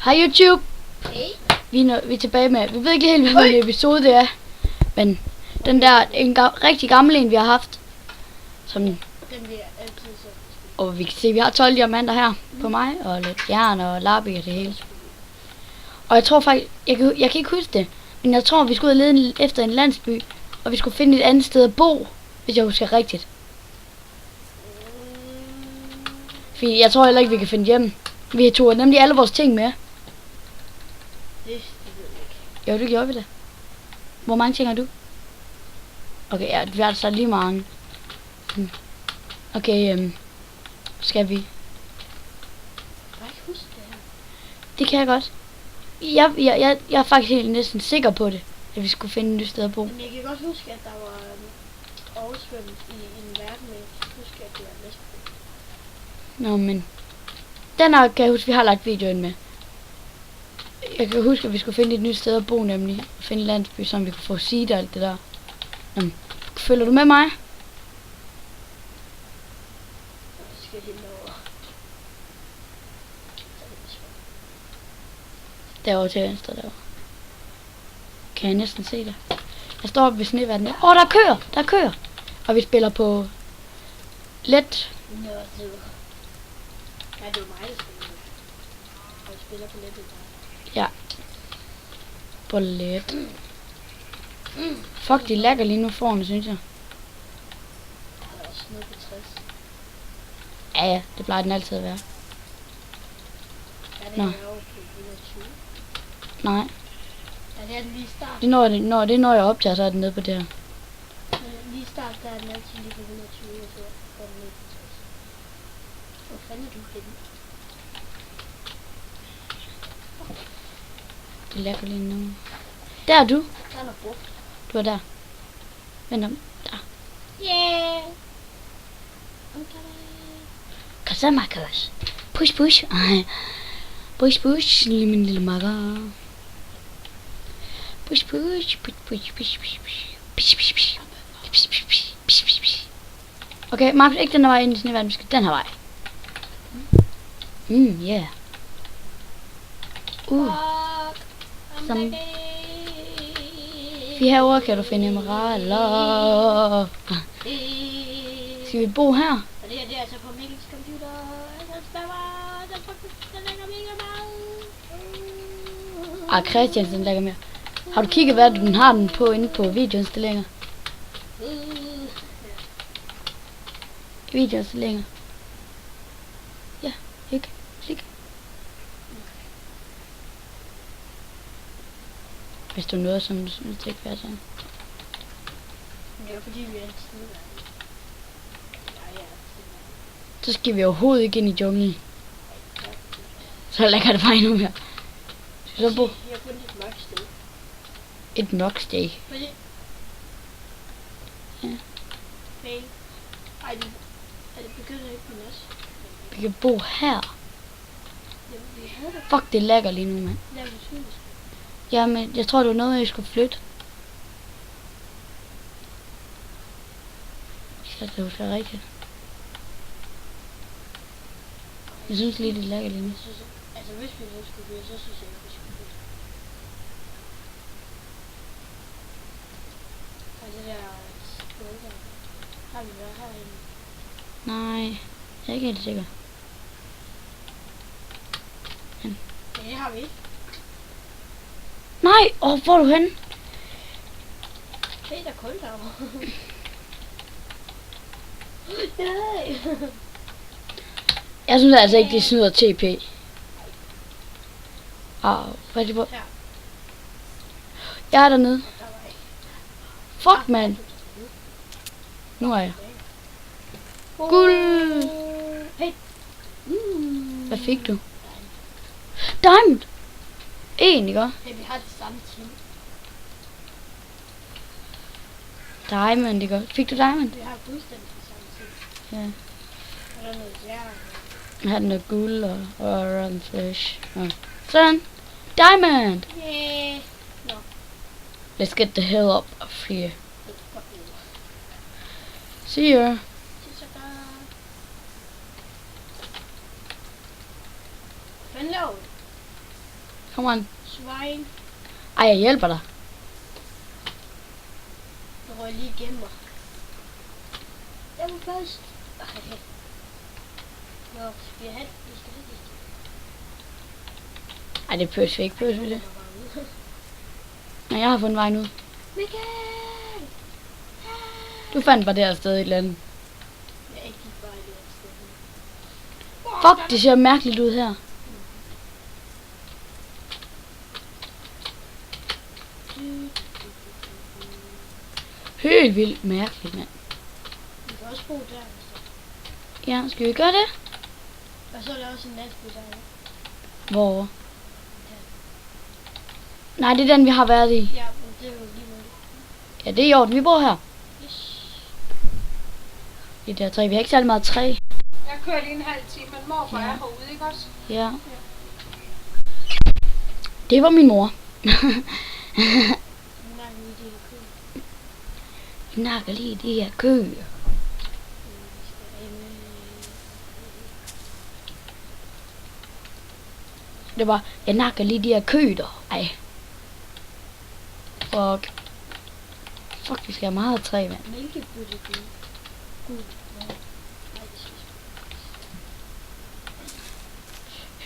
Hej YouTube! Hey. Vi er tilbage med, vi ved ikke helt, hvilken episode det er. Men den der, rigtig gammel en, vi har haft. Som, Den vil jeg altid så. og vi kan se, vi har 12 diamanter her på mig. Og lidt jern og lappi og det hele. Og jeg tror faktisk, jeg kan ikke huske det. Men jeg tror, vi skulle lede efter en landsby. Og vi skulle finde et andet sted at bo. Hvis jeg husker rigtigt. Fordi jeg tror heller ikke, vi kan finde hjem. Vi tog nemlig alle vores ting med. Det ved jeg ikke. Jo, det gjorde vi da. Hvor mange ting har du? Okay, ja, vi har så lige mange. Okay, skal vi? Jeg kan ikke huske det her. Det kan jeg godt. Jeg er faktisk helt næsten sikker på det, at vi skulle finde et nyt sted at bo. Men jeg kan godt huske, at der var oversvømmet i en verden, men jeg kan huske, at det var Vestbro. Nå, men den her kan jeg huske, vi har lagt videoen med. Jeg kan huske, at vi skulle finde et nyt sted at bo, nemlig. Og finde en landsby, så vi kunne få seed og alt det der. Følger du med mig? Og så skal jeg helt over. Derovre til venstre, derovre. Kan jeg næsten se det? Jeg står oppe ved sneværden. Der er køer! Der er køer! Og vi spiller på let. Nå, det var. Ja, det var mig, der spillede. Og jeg spiller på lettet der. Ja. På let. Fuck, de lækker lige nu foran, synes jeg. Der er også noget på 60. Ja, det plejer den altid at være. Ja, det Nå. er over på 120. Nej. Ja, det er den lige start. Det når jeg optager, så er den nede på det her. Lige start, der er den altid lige på 120, og så går den ned på 60. Hvor fanden er du henne? Det lækker lige nu. Der er du. Der er noget brugt. Du er der. Vent om. Der. Yeah! Kom så, Markus. Push, push. Ej. Push, push. Lille min lille makker. Push, push. Push, push, push, push, push. Push, push, push. Push, push, push. Push, push, push. Okay, Markus, ikke den her vej ind i sneverden. Vi skal den her vej. Yeah. Som herovre kan du finde emeralder. Skal vi bo her? Og det her, det er altså på Mikkels computer. Den lægger mega meget. Christiansen lægger mere. Har du kigget, hvad den har den på inde på videoindstillinger? Videoindstillinger. Ja, ikke. Klik. Hvis du er noget, som du synes, det ikke er sådan. Det er fordi, vi er en snedverden. Så skal vi overhovedet ikke ind i junglen. Så lægger det bare endnu mere. Skal så bo Jeg har fundet et mørkt sted. et mørkt sted. Fordi... Ja. Hey. Ej, det begynder ikke på os. Vi kan bo her. Jamen, vi havde det. Fuck, det lækker lige nu, mand. Lavet et hus. Jamen, jeg tror, det var noget, jeg skulle flytte. Så det husker rigtigt. Jeg synes lige, det lækker lige nu. Jeg synes, altså hvis vi nu skulle flytte, så synes jeg ikke, vi skulle flytte. Og det der skål der. Har vi været herinde? Nej, jeg er ikke helt sikker. Ja, det har vi ikke. Nej, hvor er du henne? Se, der er kul derovre. Nej. Jeg synes altså ikke, de snyder TP. Hvad er det på? Her. Jeg er dernede. Der var ikke. Fuck, mand. Nu er jeg. Guld. Hey. Hvad fik du? Diamond. En, ikke? Hey, vi har det samme team. Diamond, ikke? Fik du diamond? Vi har fuldstændig det samme team. Ja. Og der er noget jern. Jeg har noget guld og orange fish. Sådan. Diamond. Yeah. Nå. Let's get the hell up of here. Fuck you. See ya. Det er så godt. Hvad laver du? Kom on. Svejn. Ej, jeg hjælper dig. Nu røg jeg lige igennem mig. Jeg var først. Nå, skal jeg have det? Vi skal have det. Ej, det pøs vi ikke. Pøs vi det. Nej, jeg har fundet vejen ud. Michael! Du fandt bare der sted et eller andet. Jeg er ikke lige bare i det sted. Fuck, det ser mærkeligt ud her. Helt vildt mærkeligt, mand. Vi kan også bo der. Hvis der. Ja, skal vi gøre det? Og så er der også en landsby derovre. Hvor? Nej, det er den, vi har været i. Ja, men det er jo lige meget. Ja, det er i orden. Vi bor her. Yes. Det der træ. Vi har ikke særlig meget træ. Jeg kører lige en halv time, men morfar Ja. er herude, ikke også? Ja. Det var min mor. Nej, nu er det kød. Vi nakker lige de her køer. Det var, jeg nakker lige de her køer. Ej. Fuck. Fuck, vi skal have meget træ, mand. Mælkebytte gud. Gud. Nej, det synes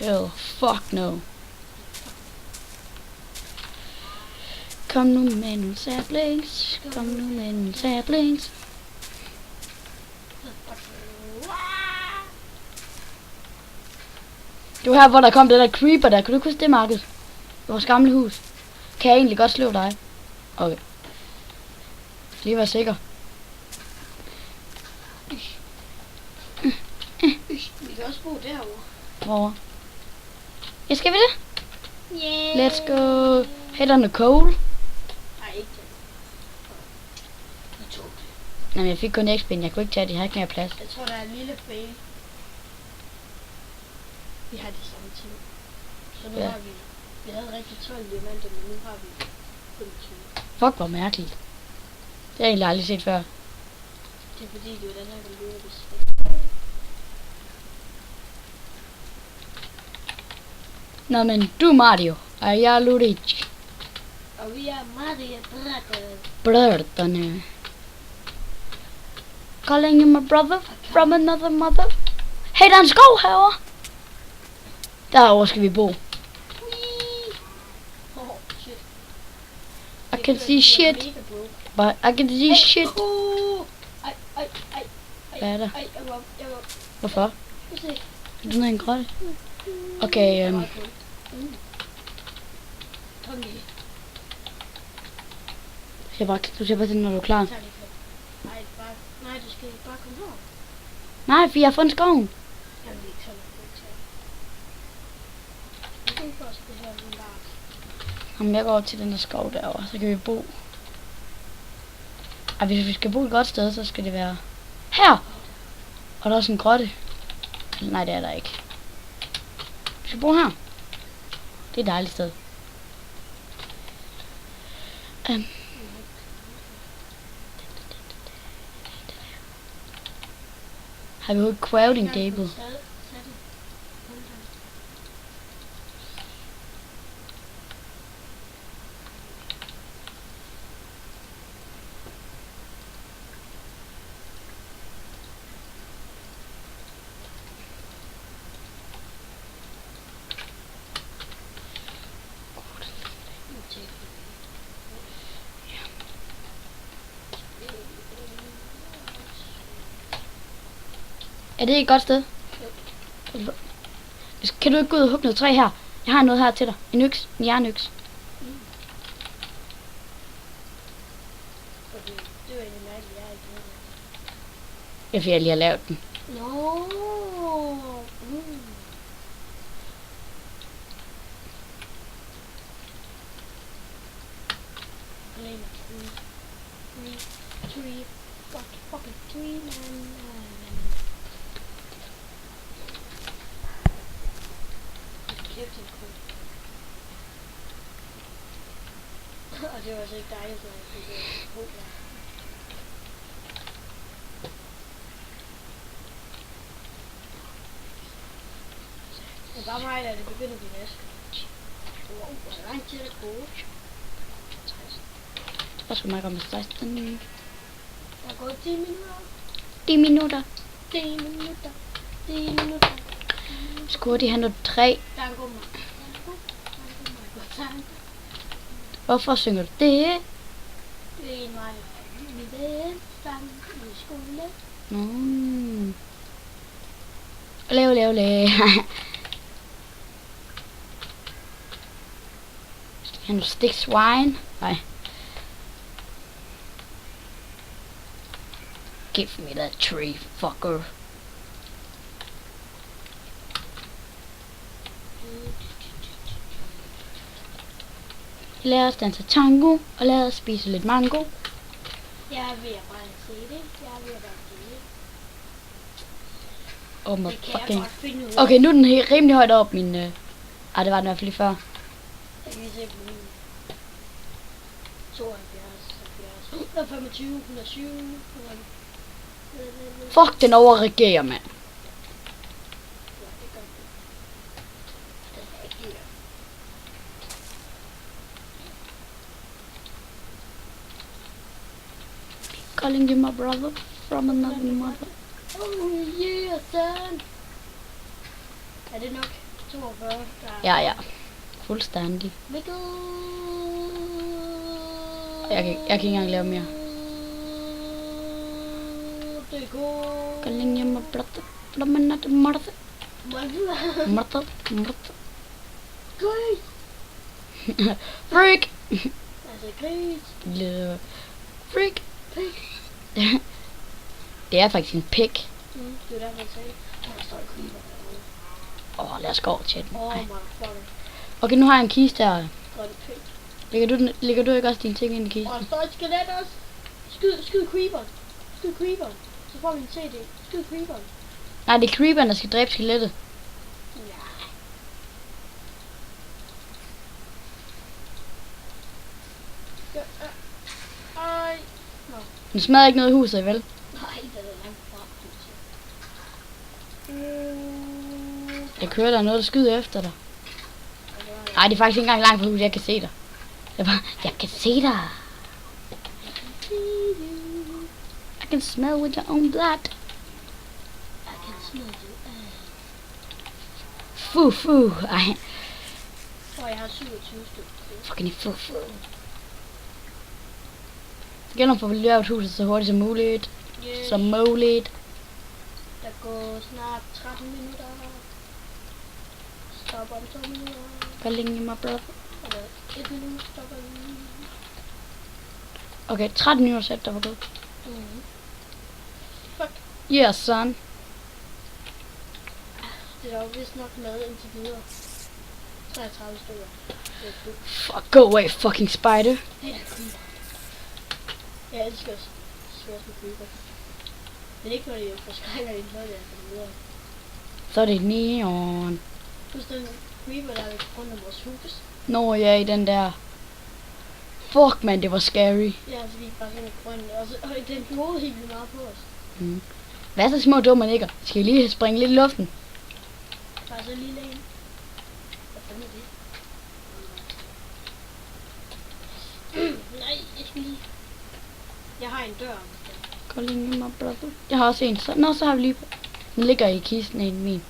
jeg. Hell, fuck no. Kom nu med nogle saplings. Kom nu med nogle saplings. Det var her, hvor der kom det der creeper der. Kan du ikke huske det, Markus? Vores gamle hus. Kan jeg egentlig godt slå dig? Okay. Lige være sikker. Vi kan også bo derovre. Hvor? Ja, skal vi det? Yeah. Let's go. Hey, der er noget coal. Nej, ikke det. Jeg tog det. Nej, men jeg fik kun X-ben. Jeg kunne ikke tage det. Jeg har ikke mere plads. Jeg tror, der er en lille fail. Vi har de samme ting. Så nu Ja. har vi... Vi havde rigtig 12 diamanter, men nu har vi 25. Fuck, hvor mærkeligt. Det har jeg egentlig aldrig set før. Det er fordi, det er den her, der lyder det. Nå, men du er Mario, og jeg er Luigi. Og vi er Mario Brothers. Brødrene. Calling you my brother from another mother. Hey, der er en skov herovre. Derovre skal vi bo. Whee! Oh, shit. I can see shit, but I can see shit. Ej, ej, ej. Hvad er der? Ej, jeg går op, jeg går op. Hvorfor? Jeg ser. Er du nede i en grotte? Okay, Kom lige. du ser bare til, når du er klar. Tag lige fat. Nej, bare, nej, du skal bare komme her. Nej, for jeg har fundet skoven. Jamen, ikke sådan, det er først det her, den der. Jamen, jeg går over til den der skov derovre, så kan vi bo. Ej, hvis vi skal bo et godt sted, så skal det være her. Og der er også en grotte. Nej, det er der ikke. Vi skal bo her. Det er et dejligt sted. Har vi overhovedet crafting table? Er det et godt sted? Jo. Kan du ikke gå ud og hugge noget træ her? Jeg har noget her til dig. En øks. En jernøks. Okay, det var egentlig mærkeligt, jeg ikke ved det. Jeg vil lige have lavet den. No. Tree, fucking tree, man. Kæft, det er cool. Og det var så ikke dejligt, at jeg fik brug der. Det er bare mig, der det begynder at blive vask. Hvor lang tid er det gået? Hvad skal man gøre med 16? Der er gået 10 minutter. 10 minutter. 10 minutter. 10 minutter. Skulle de have noget 3? Tango mig. Tango. Hvorfor synger du det? Det er en vej. Vi ved sammen i skole. Ole. Skal vi have noget sticks wine? Nej. Give me that tree, fucker. Lad os danse tango, og lad os spise lidt mango. Jeg er ved at bare se det. Jeg er ved at bare se det. Oh my Det kan jeg fucking... godt finde ud af. Okay, nu er den rimelig højt op, min... det var den i hvert fald lige før. Jeg kan lige se på min. 72, 70, 125, 107, 100. Fuck, den overreagerer, mand. Calling you my brother from another mother. Oh yeah, son. Er det nok 42? Ja. Fuldstændig. Mikkel. Jeg kan ikke engang lave mere. Det er godt. Calling you my brother from another mother. Mother. Gris. Freak! Altså gris. Lille freak. Det er faktisk en pik. Det er derfor, jeg sagde. Der står creeper. Lad os gå over til den. Oh Ej. my fucking. Okay, nu har jeg en kiste her. Grøn pik. Lægger du ikke også dine ting ind i kisten? Og der står et skelet også. Skyd creeperen. Skyd creeperen. Så får vi en CD. Skyd creeperen. Nej, det er creeperen, der skal dræbe skelettet. Ja. Ej. Den smadrer ikke noget i huset, vel? Nej, det er langt fra. Jeg kører der noget, der skyder efter dig. Nej, det er faktisk ikke engang langt fra huset, jeg kan se dig. Jeg kan se dig. I can smell with your own blood. I can smell you. Fu. Ej, Og jeg har 27 stykker. fucking fu. Det gælder for at løbe huset så hurtigt som muligt. Yes. Som muligt. Der går snart 13 minutter. Stop om 2 minutter. Calling you my brother. Eller 1 minut stopper vi. Okay, 13 minutter sæt, der var gået. Fuck. Yes, son. Det er jo vist nok mad indtil videre. 33 stykker. Det er fedt. Fuck, go away, fucking spider. Det er creeper. Jeg elsker at slås med creeper. Men ikke når de forskrækker din højde, altså videre. Så er det neon. Husk den creeper, der er ved grund af vores hus. Nå, jeg er i den der. Fuck, man, det var scary. Ja, så gik bare sådan en grøn, og den blod helt vildt meget på os. Hvad så små dumme nikker? Skal I lige springe lidt i luften? Bare så lille en. Hvad fanden er det? Nej, jeg skal lige. Jeg har en dør. Calling you my brother. Jeg har også en. Så har vi lige. Den ligger i kisten, en min.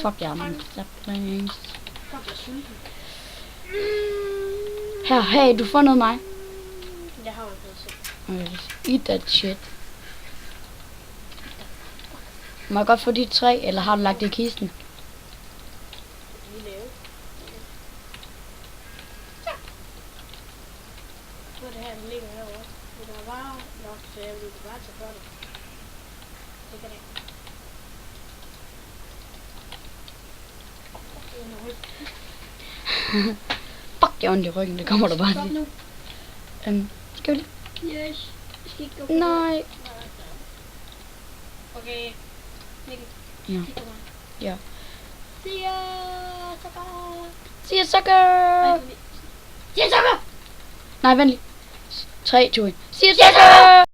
Fuck, jeg har mange saplings. Fuck, jeg er sulten. Her, hey, du får noget af mig. Jeg har jo fået så. Okay, eat that shit. Må jeg godt få de 3, eller har du lagt det i kisten? Lige lave. Så det her, den ligger herovre. Men der var nok, så jeg ville bare tage for det. Det kan det. Fuck, jeg har ondt i ryggen, det kommer der bare Stop lige. nu. Skal vi lige? Yes. Jeg skal ikke gå på Nej. Okay. Mikkel. Ja. Kig på mig. Ja. See ya, sucker. See you, sucker! See ya, sucker! Nej, vent lige. 3, 2, 1. See you, sucker!